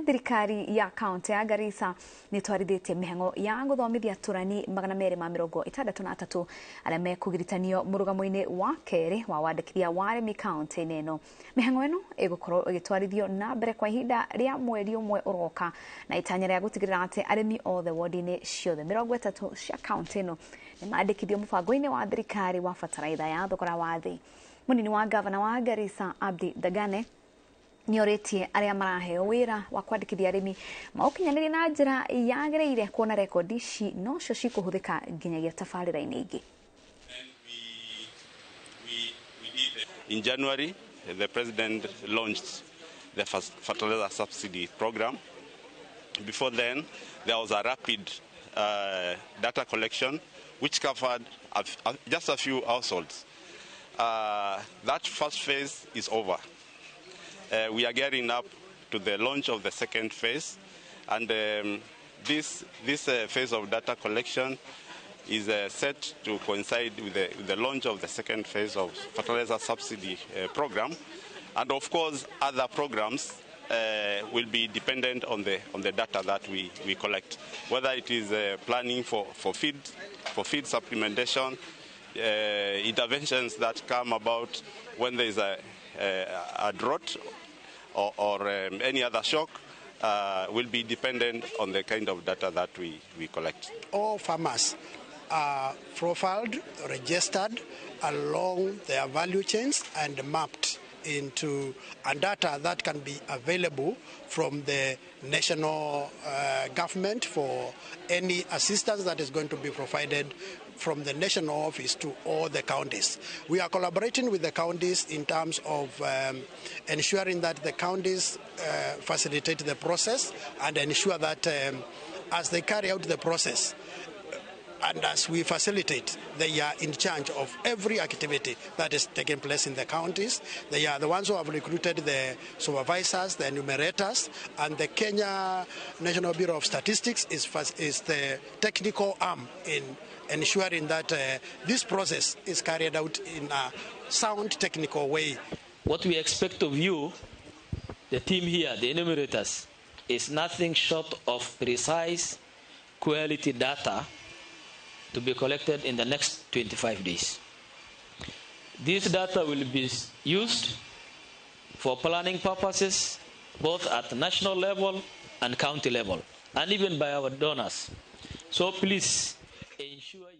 thirikari ya kaunti ya Garissa nĩ twarithitie mĩhang'o ya gũthomithia turani 263 arĩa mekũgiritanio mũrũgamo-inĩ wa kerĩ wa wandĩkithia wa arĩmi kaunti-inĩ ĩno. Mĩhang'o ĩno ĩgũkorwo ĩgĩtwarithio na mbere kwa ihinda rĩa mweri ũmwe ũroka na itanya rĩa gũtigĩrĩra atĩ arĩmi othe wodi-inĩ ciothe 30 cia kaunti ĩno nĩ mandĩkithio mũbango-inĩ wa thirikari wa bataraitha ya thogora wa thĩ. Mũnini wa gavana wa Garissa Abdi Dagane nĩorĩtie arĩa maraheo wĩra wa kwandĩkithia arĩmi maũkinyanĩrie na njĩra yagĩrĩire kuona rekondi ici nocio cikũhũthĩka nginyagia tabarĩra-inĩ ingĩ. In January, the president launched the fertilizer subsidy program. Before then, there was a rapid data collection which covered just a few households. That first phase is over. We are gearing up to the launch of the second phase, and this phase of data collection is set to coincide with the launch of the second phase of fertilizer subsidy program, and of course other programs will be dependent on the data that we collect, whether it is planning for feed supplementation, interventions that come about when there is a drought or any other shock, will be dependent on the kind of data that we collect. All farmers are profiled, registered along their value chains and mapped into data that can be available from the national government for any assistance that is going to be provided from the national office to all the counties. We are collaborating with the counties in terms of ensuring that the counties facilitate the process and ensure that as they carry out the process, and as we facilitate, they are in charge of every activity that is taking place in the counties. They are the ones who have recruited the supervisors, the enumerators, and the Kenya National Bureau of Statistics is the technical arm in ensuring that this process is carried out in a sound technical way. What we expect of you, the team here, the enumerators, is nothing short of precise quality data to be collected in the next 25 days. This data will be used for planning purposes, both at national level and county level, and even by our donors. So please ensure